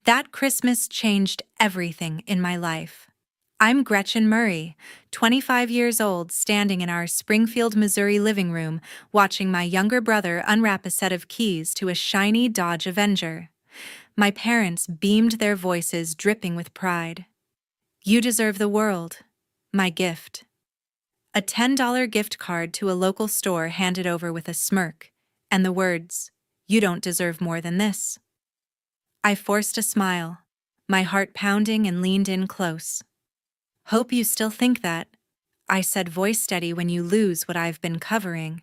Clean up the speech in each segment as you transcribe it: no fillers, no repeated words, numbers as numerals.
That Christmas changed everything in my life. I'm Gretchen Murray, 25 years old, standing in our Springfield, Missouri living room, watching my younger brother unwrap a set of keys to a shiny Dodge Avenger. My parents beamed, their voices dripping with pride. "You deserve the world." My gift. A $10 gift card to a local store handed over with a smirk, and the words, "You don't deserve more than this." I forced a smile, my heart pounding, and leaned in close. "Hope you still think that," I said, voice steady, "when you lose what I've been covering."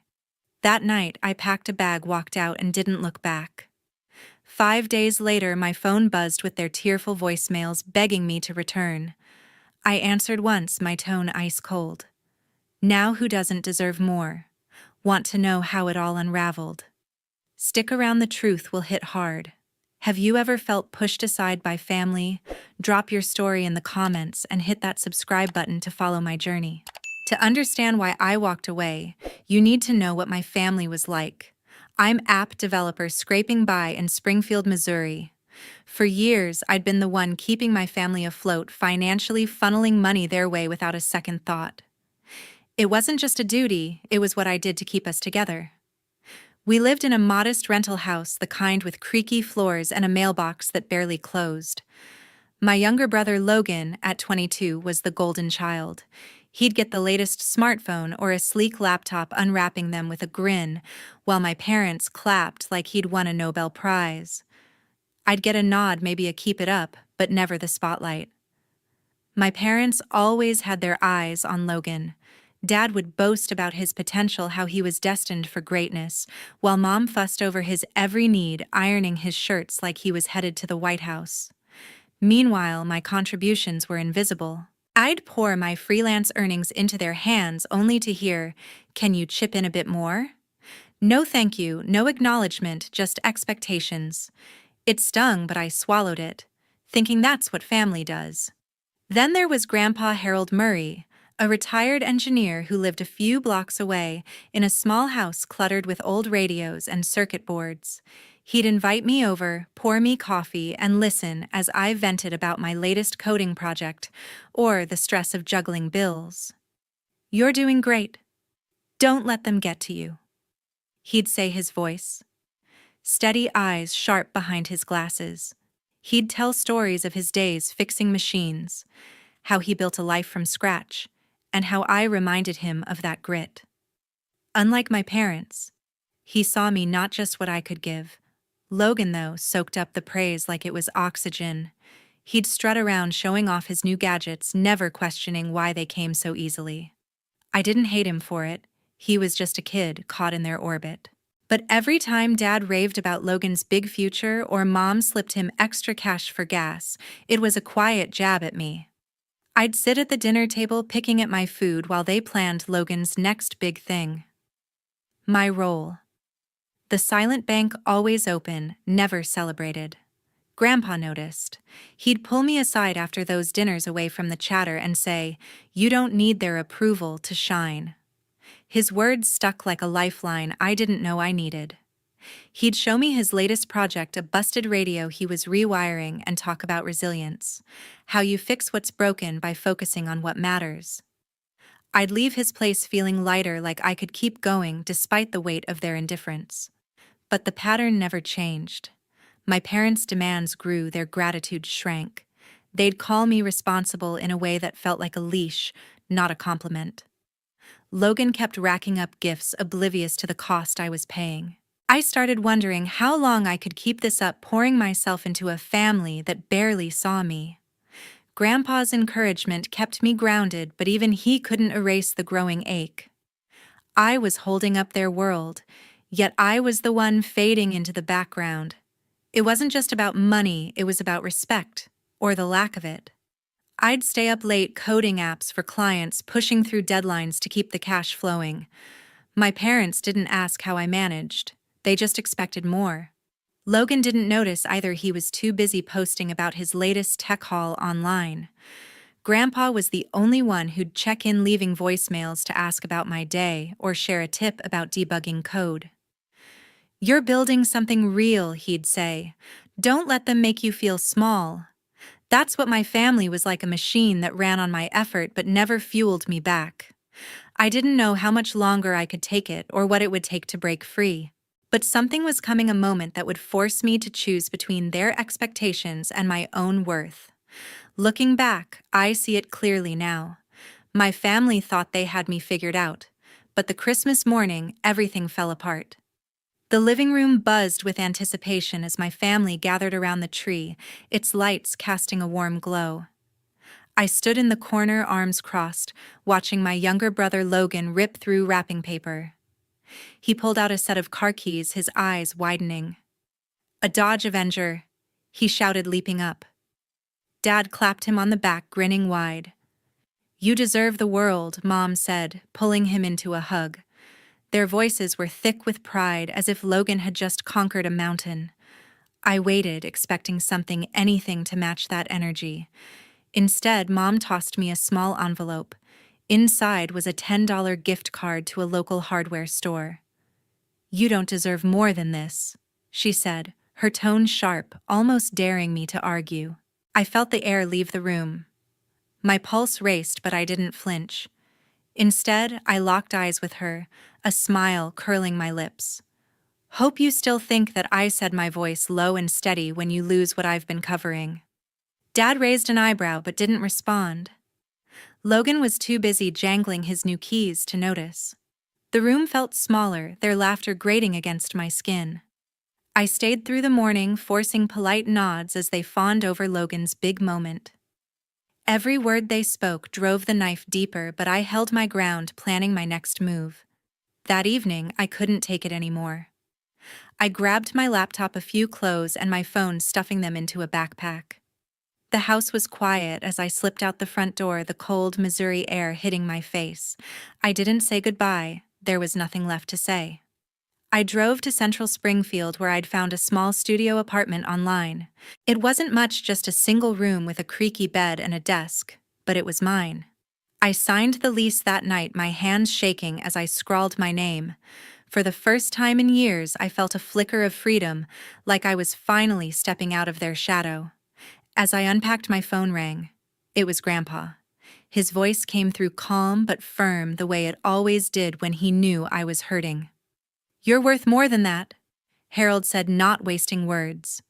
That night, I packed a bag, walked out, and didn't look back. 5 days later, my phone buzzed with their tearful voicemails begging me to return. I answered once, my tone ice cold. "Now who doesn't deserve more? Want to know how it all unraveled?" Stick around, the truth will hit hard. Have you ever felt pushed aside by family? Drop your story in the comments and hit that subscribe button to follow my journey. To understand why I walked away, you need to know what my family was like. I'm app developer scraping by in Springfield, Missouri. For years, I'd been the one keeping my family afloat, financially funneling money their way without a second thought. It wasn't just a duty, it was what I did to keep us together. We lived in a modest rental house, the kind with creaky floors and a mailbox that barely closed. My younger brother Logan, at 22, was the golden child. He'd get the latest smartphone or a sleek laptop, unwrapping them with a grin, while my parents clapped like he'd won a Nobel Prize. I'd get a nod, maybe a keep it up, but never the spotlight. My parents always had their eyes on Logan. Dad would boast about his potential, how he was destined for greatness, while Mom fussed over his every need, ironing his shirts like he was headed to the White House. Meanwhile, my contributions were invisible. I'd pour my freelance earnings into their hands only to hear, "Can you chip in a bit more?" No thank you, no acknowledgement, just expectations. It stung, but I swallowed it, thinking that's what family does. Then there was Grandpa Harold Murray, a retired engineer who lived a few blocks away in a small house cluttered with old radios and circuit boards. He'd invite me over, pour me coffee, and listen as I vented about my latest coding project or the stress of juggling bills. "You're doing great. Don't let them get to you," he'd say, his voice. Steady eyes sharp behind his glasses. He'd tell stories of his days fixing machines, how he built a life from scratch, and how I reminded him of that grit. Unlike my parents, he saw me not just what I could give. Logan, though, soaked up the praise like it was oxygen. He'd strut around showing off his new gadgets, never questioning why they came so easily. I didn't hate him for it. He was just a kid caught in their orbit. But every time Dad raved about Logan's big future or Mom slipped him extra cash for gas, it was a quiet jab at me. I'd sit at the dinner table picking at my food while they planned Logan's next big thing. My role. The silent bank, always open, never celebrated. Grandpa noticed. He'd pull me aside after those dinners away from the chatter and say, "You don't need their approval to shine." His words stuck like a lifeline I didn't know I needed. He'd show me his latest project, a busted radio he was rewiring, and talk about resilience, how you fix what's broken by focusing on what matters. I'd leave his place feeling lighter, like I could keep going despite the weight of their indifference. But the pattern never changed. My parents' demands grew, their gratitude shrank. They'd call me responsible in a way that felt like a leash, not a compliment. Logan kept racking up gifts, oblivious to the cost I was paying. I started wondering how long I could keep this up, pouring myself into a family that barely saw me. Grandpa's encouragement kept me grounded, but even he couldn't erase the growing ache. I was holding up their world, yet I was the one fading into the background. It wasn't just about money, it was about respect, or the lack of it. I'd stay up late coding apps for clients, pushing through deadlines to keep the cash flowing. My parents didn't ask how I managed. They just expected more. Logan didn't notice either. He was too busy posting about his latest tech haul online. Grandpa was the only one who'd check in, leaving voicemails to ask about my day or share a tip about debugging code. "You're building something real," he'd say. Don't let them make you feel small. That's what my family was like, a machine that ran on my effort but never fueled me back. I didn't know how much longer I could take it or what it would take to break free. But something was coming, a moment that would force me to choose between their expectations and my own worth. Looking back, I see it clearly now. My family thought they had me figured out, but the Christmas morning, everything fell apart. The living room buzzed with anticipation as my family gathered around the tree, its lights casting a warm glow. I stood in the corner, arms crossed, watching my younger brother Logan rip through wrapping paper. He pulled out a set of car keys, his eyes widening. "A Dodge Avenger," he shouted, leaping up. Dad clapped him on the back, grinning wide. "You deserve the world," Mom said, pulling him into a hug. Their voices were thick with pride, as if Logan had just conquered a mountain. I waited, expecting something, anything to match that energy. Instead, Mom tossed me a small envelope. Inside was a $10 gift card to a local hardware store. "You don't deserve more than this," she said, her tone sharp, almost daring me to argue. I felt the air leave the room. My pulse raced, but I didn't flinch. Instead, I locked eyes with her, a smile curling my lips. "Hope you still think that," I said, my voice low and steady, "when you lose what I've been covering." Dad raised an eyebrow but didn't respond. Logan was too busy jangling his new keys to notice. The room felt smaller, their laughter grating against my skin. I stayed through the morning, forcing polite nods as they fawned over Logan's big moment. Every word they spoke drove the knife deeper, but I held my ground, planning my next move. That evening, I couldn't take it anymore. I grabbed my laptop, a few clothes, and my phone, stuffing them into a backpack. The house was quiet as I slipped out the front door, the cold Missouri air hitting my face. I didn't say goodbye. There was nothing left to say. I drove to central Springfield, where I'd found a small studio apartment online. It wasn't much, just a single room with a creaky bed and a desk, but it was mine. I signed the lease that night, my hands shaking as I scrawled my name. For the first time in years, I felt a flicker of freedom, like I was finally stepping out of their shadow. As I unpacked, my phone rang. It was Grandpa. His voice came through calm but firm, the way it always did when he knew I was hurting. "You're worth more than that," Harold said, not wasting words.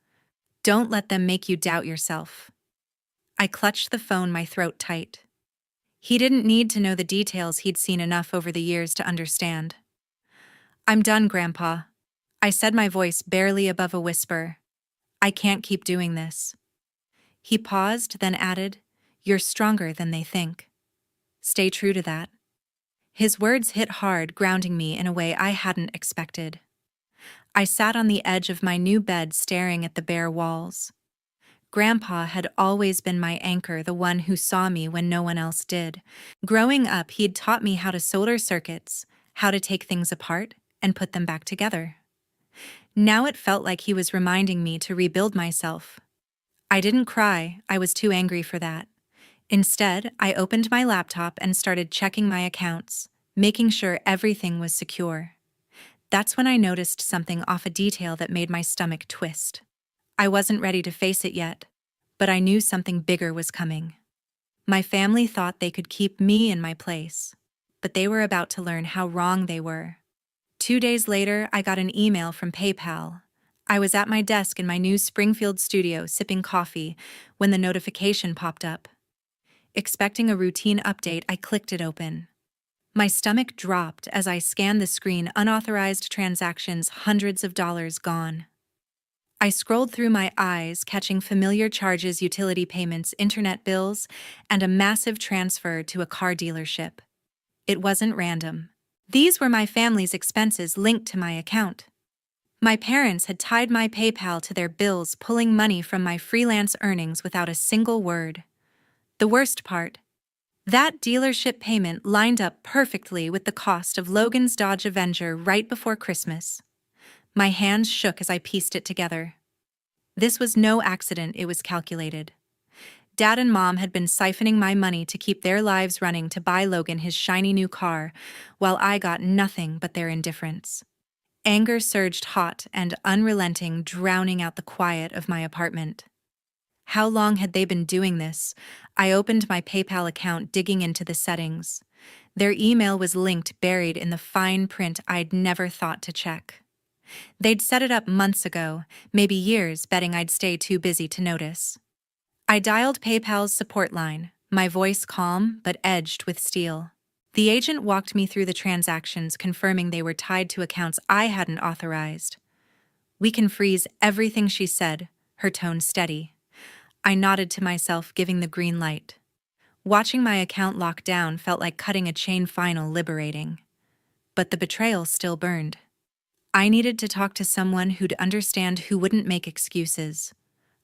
"Don't let them make you doubt yourself." I clutched the phone, my throat tight. He didn't need to know the details, he'd seen enough over the years to understand. "I'm done, Grandpa," I said, my voice barely above a whisper. "I can't keep doing this." He paused, then added, "You're stronger than they think. Stay true to that." His words hit hard, grounding me in a way I hadn't expected. I sat on the edge of my new bed, staring at the bare walls. Grandpa had always been my anchor, the one who saw me when no one else did. Growing up, he'd taught me how to solder circuits, how to take things apart, and put them back together. Now it felt like he was reminding me to rebuild myself. I didn't cry, I was too angry for that. Instead, I opened my laptop and started checking my accounts, making sure everything was secure. That's when I noticed something off, a detail that made my stomach twist. I wasn't ready to face it yet, but I knew something bigger was coming. My family thought they could keep me in my place, but they were about to learn how wrong they were. 2 days later, I got an email from PayPal. I was at my desk in my new Springfield studio, sipping coffee, when the notification popped up. Expecting a routine update, I clicked it open. My stomach dropped as I scanned the screen. Unauthorized transactions, hundreds of dollars gone. I scrolled through, my eyes catching familiar charges, utility payments, internet bills, and a massive transfer to a car dealership. It wasn't random. These were my family's expenses linked to my account. My parents had tied my PayPal to their bills, pulling money from my freelance earnings without a single word. The worst part: that dealership payment lined up perfectly with the cost of Logan's Dodge Avenger right before Christmas. My hands shook as I pieced it together. This was no accident, it was calculated. Dad and Mom had been siphoning my money to keep their lives running, to buy Logan his shiny new car, while I got nothing but their indifference. Anger surged hot and unrelenting, drowning out the quiet of my apartment. How long had they been doing this? I opened my PayPal account, digging into the settings. Their email was linked, buried in the fine print I'd never thought to check. They'd set it up months ago, maybe years, betting I'd stay too busy to notice. I dialed PayPal's support line, my voice calm but edged with steel. The agent walked me through the transactions, confirming they were tied to accounts I hadn't authorized. "We can freeze everything," she said, her tone steady. I nodded to myself, giving the green light. Watching my account lock down felt like cutting a chain, final, liberating. But the betrayal still burned. I needed to talk to someone who'd understand, who wouldn't make excuses.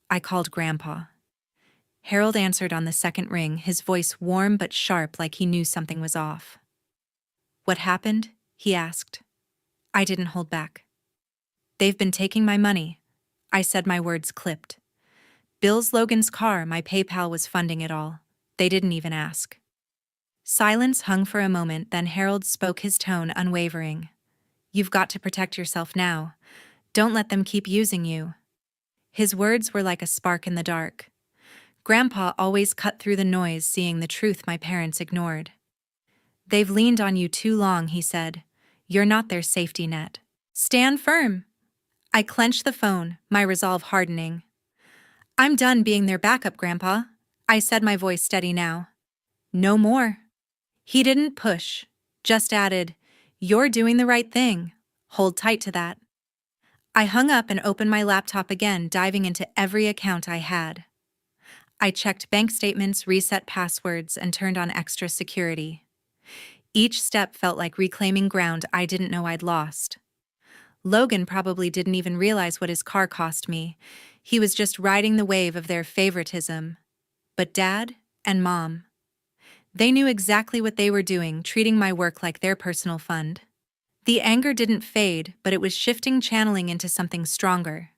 I called Grandpa. Harold answered on the second ring, his voice warm but sharp, like he knew something was off. "What happened?" he asked. I didn't hold back. "They've been taking my money," I said, my words clipped. "Bill's Logan's car, my PayPal was funding it all. They didn't even ask." Silence hung for a moment, then Harold spoke, his tone unwavering. "You've got to protect yourself now. Don't let them keep using you." His words were like a spark in the dark. Grandpa always cut through the noise, seeing the truth my parents ignored. "They've leaned on you too long," he said. "You're not their safety net. Stand firm." I clenched the phone, my resolve hardening. "I'm done being their backup, Grandpa," I said, my voice steady now. "No more." He didn't push, just added, "You're doing the right thing. Hold tight to that." I hung up and opened my laptop again, diving into every account I had. I checked bank statements, reset passwords, and turned on extra security. Each step felt like reclaiming ground I didn't know I'd lost. Logan probably didn't even realize what his car cost me. He was just riding the wave of their favoritism. But Dad and Mom, they knew exactly what they were doing, treating my work like their personal fund. The anger didn't fade, but it was shifting, channeling into something stronger.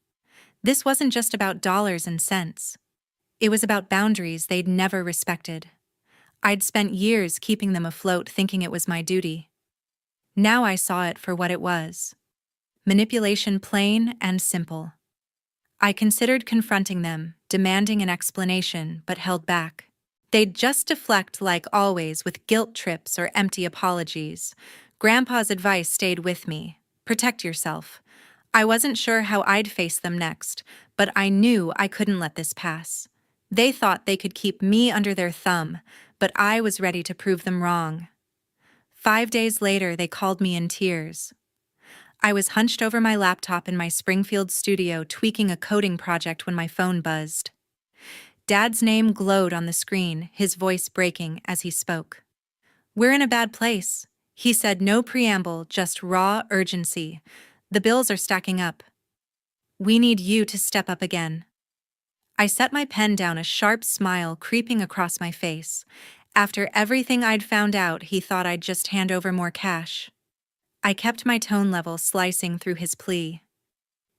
This wasn't just about dollars and cents. It was about boundaries they'd never respected. I'd spent years keeping them afloat, thinking it was my duty. Now I saw it for what it was. Manipulation, plain and simple. I considered confronting them, demanding an explanation, but held back. They'd just deflect, like always, with guilt trips or empty apologies. Grandpa's advice stayed with me. Protect yourself. I wasn't sure how I'd face them next, but I knew I couldn't let this pass. They thought they could keep me under their thumb, but I was ready to prove them wrong. 5 days later, they called me in tears. I was hunched over my laptop in my Springfield studio, tweaking a coding project, when my phone buzzed. Dad's name glowed on the screen, his voice breaking as he spoke. "We're in a bad place," he said, no preamble, just raw urgency. "The bills are stacking up. We need you to step up again." I set my pen down, a sharp smile creeping across my face. After everything I'd found out, he thought I'd just hand over more cash. I kept my tone level, slicing through his plea.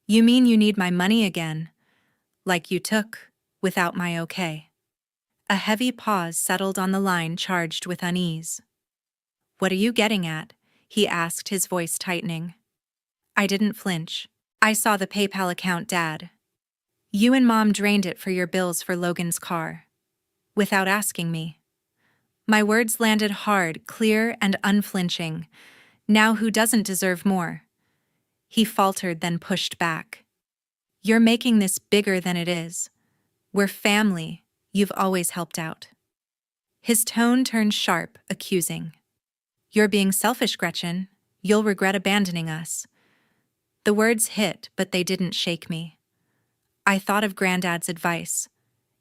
"You mean you need my money again? Like you took, without my okay?" A heavy pause settled on the line, charged with unease. "What are you getting at?" he asked, his voice tightening. I didn't flinch. "I saw the PayPal account, Dad. You and Mom drained it for your bills for Logan's car. Without asking me." My words landed hard, clear and unflinching. "Now who doesn't deserve more?" He faltered, then pushed back. "You're making this bigger than it is. We're family. You've always helped out." His tone turned sharp, accusing. "You're being selfish, Gretchen. You'll regret abandoning us." The words hit, but they didn't shake me. I thought of Granddad's advice,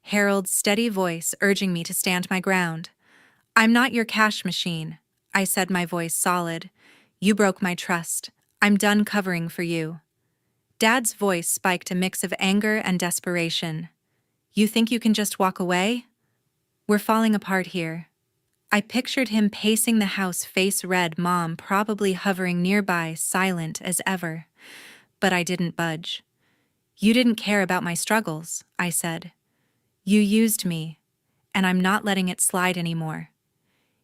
Harold's steady voice urging me to stand my ground. "I'm not your cash machine," I said, my voice solid. "You broke my trust. I'm done covering for you." Dad's voice spiked, a mix of anger and desperation. "You think you can just walk away? We're falling apart here." I pictured him pacing the house, face red, Mom probably hovering nearby, silent as ever. But I didn't budge. "You didn't care about my struggles," I said. "You used me, and I'm not letting it slide anymore."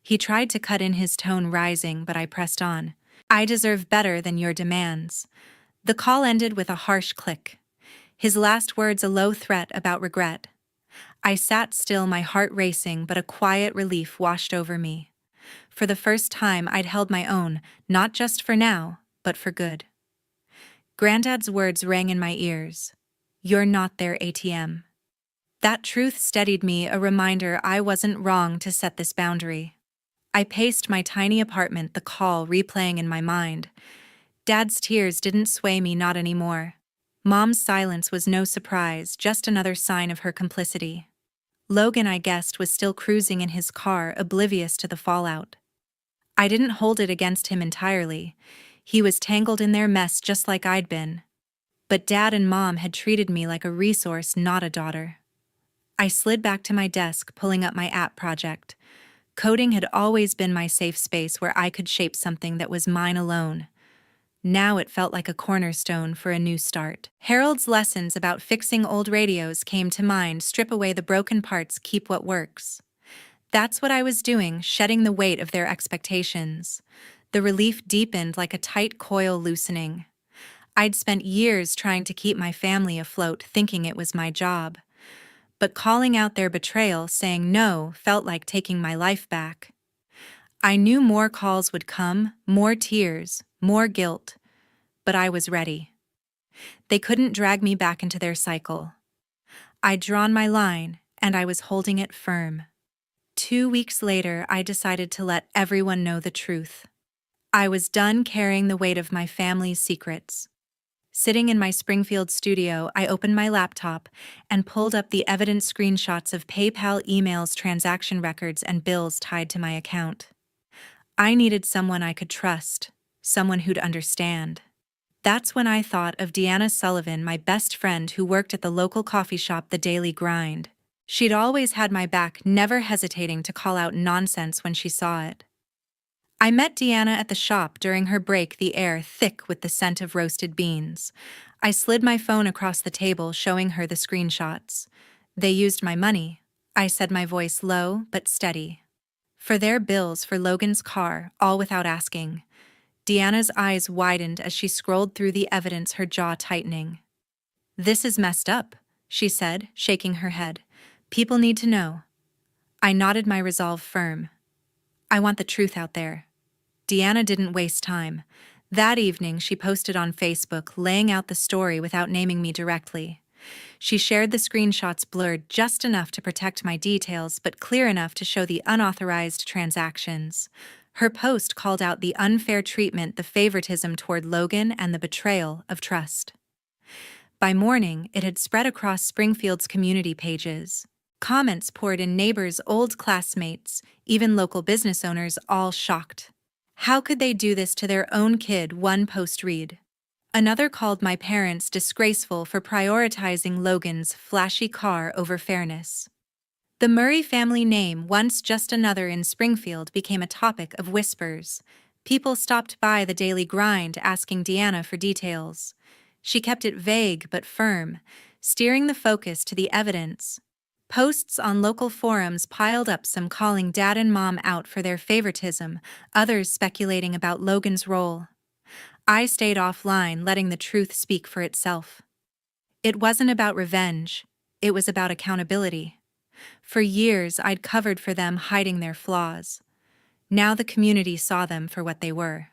He tried to cut in, his tone rising, but I pressed on. I deserve better than your demands. The call ended with a harsh click. His last words a low threat about regret. I sat still, my heart racing, but a quiet relief washed over me. For the first time, I'd held my own, not just for now, but for good. Granddad's words rang in my ears. You're not their ATM. That truth steadied me, a reminder I wasn't wrong to set this boundary. I paced my tiny apartment, the call replaying in my mind. Dad's tears didn't sway me, not anymore. Mom's silence was no surprise, just another sign of her complicity. Logan, I guessed, was still cruising in his car, oblivious to the fallout. I didn't hold it against him entirely. He was tangled in their mess just like I'd been. But Dad and Mom had treated me like a resource, not a daughter. I slid back to my desk, pulling up my app project. Coding had always been my safe space where I could shape something that was mine alone. Now it felt like a cornerstone for a new start. Harold's lessons about fixing old radios came to mind: strip away the broken parts, keep what works. That's what I was doing, shedding the weight of their expectations. The relief deepened like a tight coil loosening. I'd spent years trying to keep my family afloat, thinking it was my job. But calling out their betrayal, saying no, felt like taking my life back. I knew more calls would come, more tears, more guilt. But I was ready. They couldn't drag me back into their cycle. I'd drawn my line, and I was holding it firm. 2 weeks later, I decided to let everyone know the truth. I was done carrying the weight of my family's secrets. Sitting in my Springfield studio, I opened my laptop and pulled up the evidence screenshots of PayPal emails, transaction records, and bills tied to my account. I needed someone I could trust, someone who'd understand. That's when I thought of Deanna Sullivan, my best friend who worked at the local coffee shop The Daily Grind. She'd always had my back, never hesitating to call out nonsense when she saw it. I met Deanna at the shop during her break, the air thick with the scent of roasted beans. I slid my phone across the table, showing her the screenshots. They used my money, I said, my voice low but steady. For their bills for Logan's car, all without asking. Deanna's eyes widened as she scrolled through the evidence, her jaw tightening. This is messed up, she said, shaking her head. People need to know. I nodded, my resolve firm. I want the truth out there. Deanna didn't waste time. That evening, she posted on Facebook, laying out the story without naming me directly. She shared the screenshots, blurred just enough to protect my details, but clear enough to show the unauthorized transactions. Her post called out the unfair treatment, the favoritism toward Logan, and the betrayal of trust. By morning, it had spread across Springfield's community pages. Comments poured in, neighbors, old classmates, even local business owners, all shocked. How could they do this to their own kid? One post read. Another called my parents disgraceful for prioritizing Logan's flashy car over fairness. The Murray family name, once just another in Springfield, became a topic of whispers. People stopped by the Daily Grind asking Deanna for details. She kept it vague but firm, steering the focus to the evidence. Posts on local forums piled up, some calling Dad and Mom out for their favoritism, others speculating about Logan's role. I stayed offline, letting the truth speak for itself. It wasn't about revenge, it was about accountability. For years, I'd covered for them, hiding their flaws. Now the community saw them for what they were.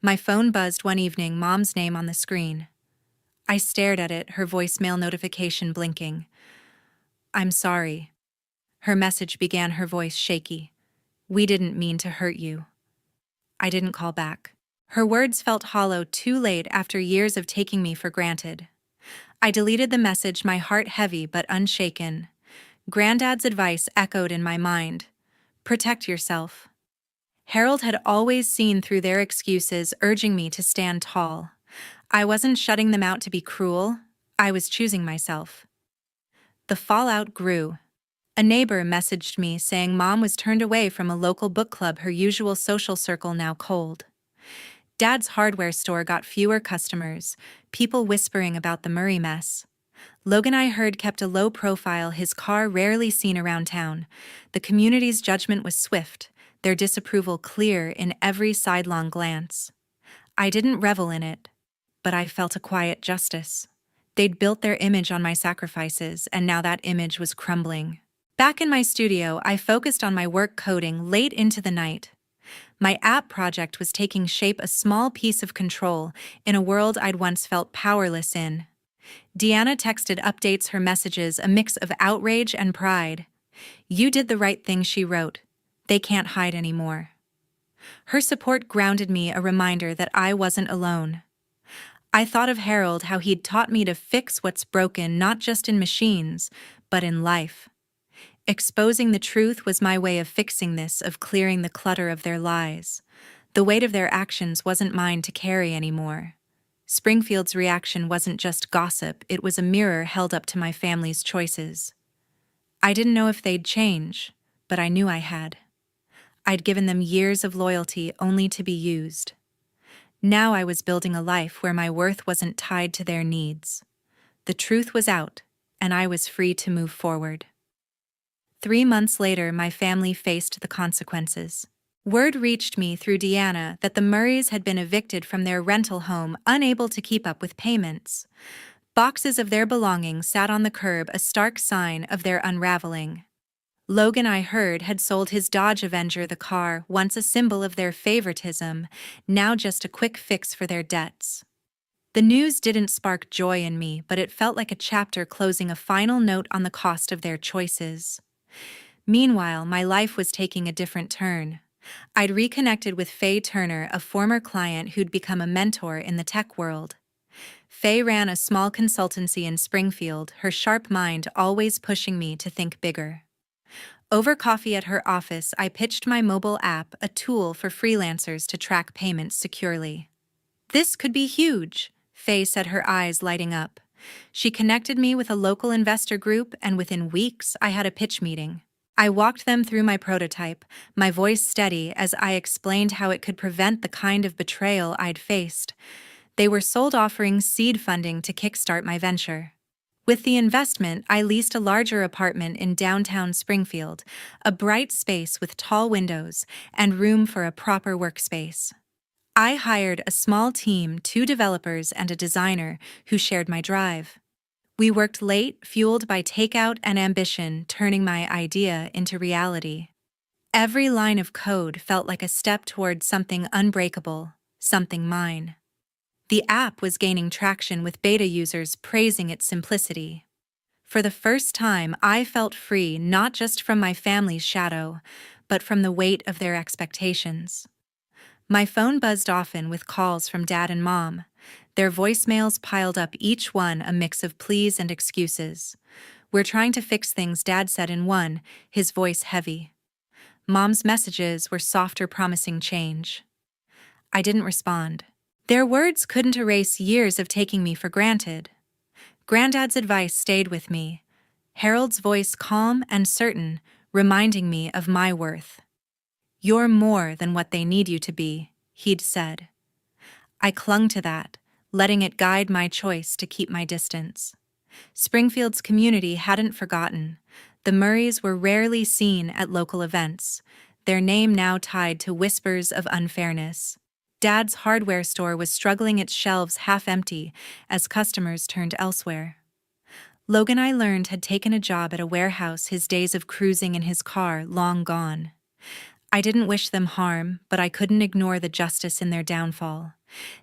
My phone buzzed one evening, Mom's name on the screen. I stared at it, her voicemail notification blinking. I'm sorry. Her message began, her voice shaky. We didn't mean to hurt you. I didn't call back. Her words felt hollow, too late after years of taking me for granted. I deleted the message, my heart heavy but unshaken. Granddad's advice echoed in my mind. Protect yourself. Harold had always seen through their excuses, urging me to stand tall. I wasn't shutting them out to be cruel. I was choosing myself. The fallout grew. A neighbor messaged me saying Mom was turned away from a local book club, her usual social circle now cold. Dad's hardware store got fewer customers, people whispering about the Murray mess. Logan, I heard, kept a low profile, his car rarely seen around town. The community's judgment was swift, their disapproval clear in every sidelong glance. I didn't revel in it, but I felt a quiet justice. They'd built their image on my sacrifices, and now that image was crumbling. Back in my studio, I focused on my work coding late into the night. My app project was taking shape, a small piece of control in a world I'd once felt powerless in. Deanna texted updates, her messages a mix of outrage and pride. "You did the right thing," she wrote. "They can't hide anymore." Her support grounded me, a reminder that I wasn't alone. I thought of Harold, how he'd taught me to fix what's broken, not just in machines, but in life. Exposing the truth was my way of fixing this, of clearing the clutter of their lies. The weight of their actions wasn't mine to carry anymore. Springfield's reaction wasn't just gossip, it was a mirror held up to my family's choices. I didn't know if they'd change, but I knew I had. I'd given them years of loyalty only to be used. Now I was building a life where my worth wasn't tied to their needs. The truth was out, and I was free to move forward. 3 months later, my family faced the consequences. Word reached me through Deanna that the Murrays had been evicted from their rental home, unable to keep up with payments. Boxes of their belongings sat on the curb, a stark sign of their unraveling. Logan, I heard, had sold his Dodge Avenger, the car once a symbol of their favoritism, now just a quick fix for their debts. The news didn't spark joy in me, but it felt like a chapter closing, a final note on the cost of their choices. Meanwhile, my life was taking a different turn. I'd reconnected with Faye Turner, a former client who'd become a mentor in the tech world. Faye ran a small consultancy in Springfield, her sharp mind always pushing me to think bigger. Over coffee at her office, I pitched my mobile app, a tool for freelancers to track payments securely. "This could be huge," Faye said, her eyes lighting up. She connected me with a local investor group, and within weeks, I had a pitch meeting. I walked them through my prototype, my voice steady as I explained how it could prevent the kind of betrayal I'd faced. They were sold, offering seed funding to kickstart my venture. With the investment, I leased a larger apartment in downtown Springfield, a bright space with tall windows and room for a proper workspace. I hired a small team, 2 developers and a designer, who shared my drive. We worked late, fueled by takeout and ambition, turning my idea into reality. Every line of code felt like a step toward something unbreakable, something mine. The app was gaining traction, with beta users praising its simplicity. For the first time, I felt free, not just from my family's shadow, but from the weight of their expectations. My phone buzzed often with calls from Dad and Mom. Their voicemails piled up, each one a mix of pleas and excuses. "We're trying to fix things," Dad said in one, his voice heavy. Mom's messages were softer, promising change. I didn't respond. Their words couldn't erase years of taking me for granted. Granddad's advice stayed with me, Harold's voice calm and certain, reminding me of my worth. "You're more than what they need you to be," he'd said. I clung to that, letting it guide my choice to keep my distance. Springfield's community hadn't forgotten. The Murrays were rarely seen at local events, their name now tied to whispers of unfairness. Dad's hardware store was struggling, its shelves half empty as customers turned elsewhere. Logan, I learned, had taken a job at a warehouse, his days of cruising in his car long gone. I didn't wish them harm, but I couldn't ignore the justice in their downfall.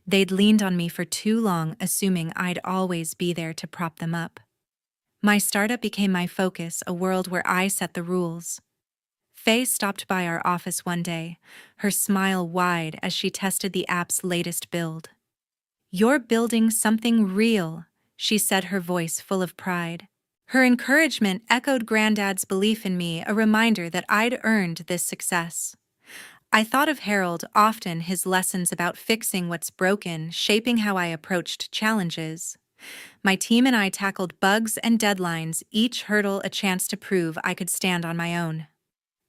They'd leaned on me for too long, assuming I'd always be there to prop them up. My startup became my focus, a world where I set the rules. Faye stopped by our office one day, her smile wide as she tested the app's latest build. "You're building something real," she said, her voice full of pride. Her encouragement echoed Granddad's belief in me, a reminder that I'd earned this success. I thought of Harold often, his lessons about fixing what's broken, shaping how I approached challenges. My team and I tackled bugs and deadlines, each hurdle a chance to prove I could stand on my own.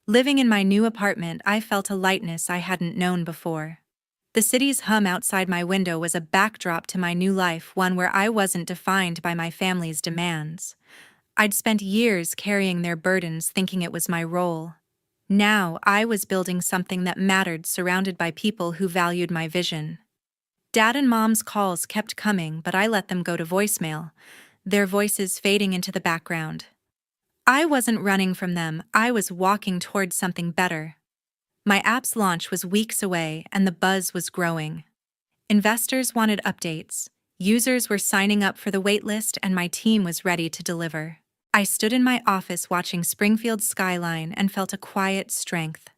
Living in my new apartment, I felt a lightness I hadn't known before. The city's hum outside my window was a backdrop to my new life, one where I wasn't defined by my family's demands. I'd spent years carrying their burdens, thinking it was my role. Now I was building something that mattered, surrounded by people who valued my vision. Dad and Mom's calls kept coming, but I let them go to voicemail, their voices fading into the background. I wasn't running from them, I was walking towards something better. My app's launch was weeks away, and the buzz was growing. Investors wanted updates. Users were signing up for the waitlist, and my team was ready to deliver. I stood in my office watching Springfield's skyline and felt a quiet strength.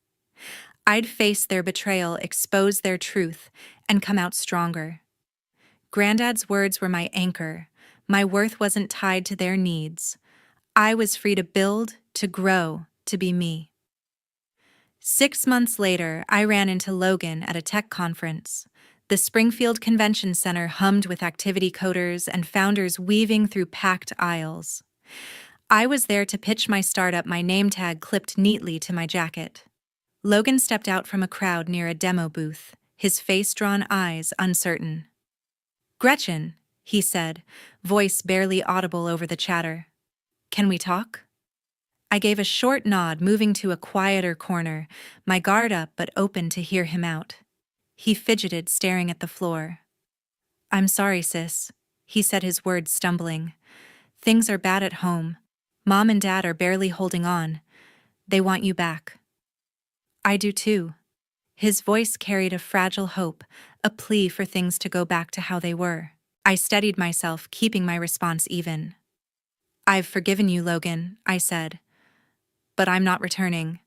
I'd face their betrayal, expose their truth, and come out stronger. Granddad's words were my anchor. My worth wasn't tied to their needs. I was free to build, to grow, to be me. 6 months later, I ran into Logan at a tech conference. The Springfield Convention Center hummed with activity coders and founders weaving through packed aisles. I was there to pitch my startup, my name tag clipped neatly to my jacket. Logan stepped out from a crowd near a demo booth, his face-drawn eyes uncertain. "Gretchen," he said, voice barely audible over the chatter. "Can we talk?" I gave a short nod, moving to a quieter corner, my guard up but open to hear him out. He fidgeted, staring at the floor. "I'm sorry, sis," he said, his words stumbling. "Things are bad at home. Mom and Dad are barely holding on. They want you back." "I do too." His voice carried a fragile hope, a plea for things to go back to how they were. I steadied myself, keeping my response even. "I've forgiven you, Logan," I said. "But I'm not returning.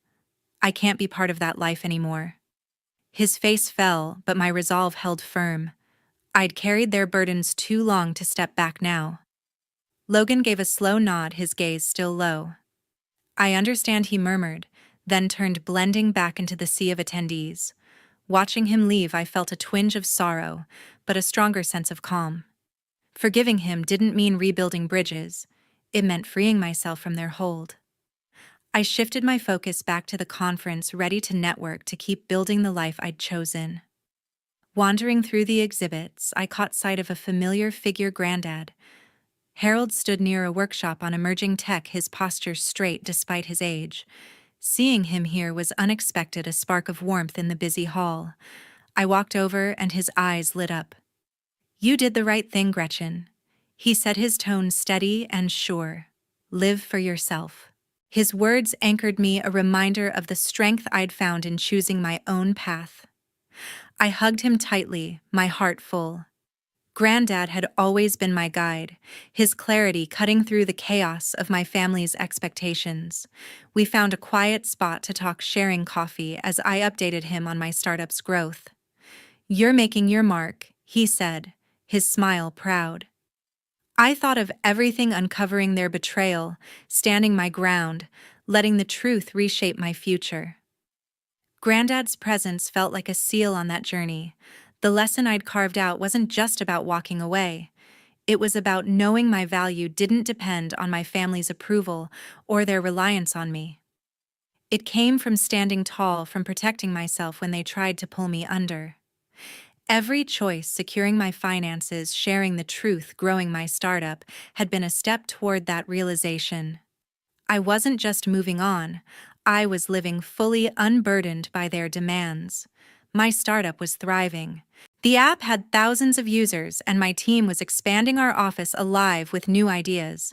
I can't be part of that life anymore." His face fell, but my resolve held firm. I'd carried their burdens too long to step back now. Logan gave a slow nod, his gaze still low. "I understand," he murmured, then turned, blending back into the sea of attendees. Watching him leave, I felt a twinge of sorrow, but a stronger sense of calm. Forgiving him didn't mean rebuilding bridges. It meant freeing myself from their hold. I shifted my focus back to the conference, ready to network, to keep building the life I'd chosen. Wandering through the exhibits, I caught sight of a familiar figure, Granddad. Harold stood near a workshop on emerging tech, his posture straight despite his age. Seeing him here was unexpected, a spark of warmth in the busy hall. I walked over and his eyes lit up. "You did the right thing, Gretchen," he said, his tone steady and sure. "Live for yourself." His words anchored me, a reminder of the strength I'd found in choosing my own path. I hugged him tightly, my heart full. Granddad had always been my guide, his clarity cutting through the chaos of my family's expectations. We found a quiet spot to talk, sharing coffee as I updated him on my startup's growth. "You're making your mark," he said, his smile proud. I thought of everything, uncovering their betrayal, standing my ground, letting the truth reshape my future. Granddad's presence felt like a seal on that journey. The lesson I'd carved out wasn't just about walking away. It was about knowing my value didn't depend on my family's approval or their reliance on me. It came from standing tall, from protecting myself when they tried to pull me under. Every choice, securing my finances, sharing the truth, growing my startup, had been a step toward that realization. I wasn't just moving on, I was living fully, unburdened by their demands. My startup was thriving. The app had thousands of users, and my team was expanding, our office alive with new ideas.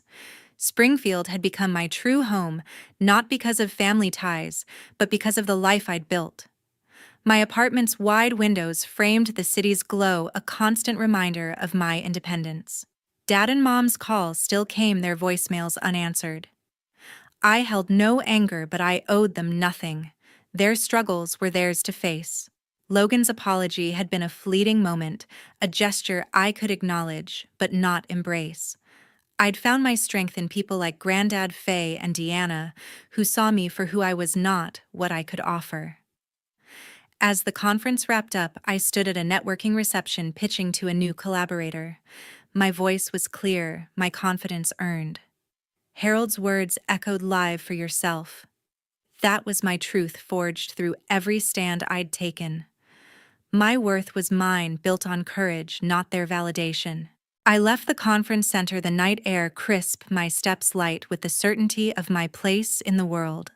Springfield had become my true home, not because of family ties, but because of the life I'd built. My apartment's wide windows framed the city's glow, a constant reminder of my independence. Dad and Mom's calls still came, their voicemails unanswered. I held no anger, but I owed them nothing. Their struggles were theirs to face. Logan's apology had been a fleeting moment, a gesture I could acknowledge, but not embrace. I'd found my strength in people like Granddad, Faye, and Deanna, who saw me for who I was, not what I could offer. As the conference wrapped up, I stood at a networking reception pitching to a new collaborator. My voice was clear, my confidence earned. Harold's words echoed, "Live for yourself." That was my truth, forged through every stand I'd taken. My worth was mine, built on courage, not their validation. I left the conference center, the night air crisp, my steps light, with the certainty of my place in the world.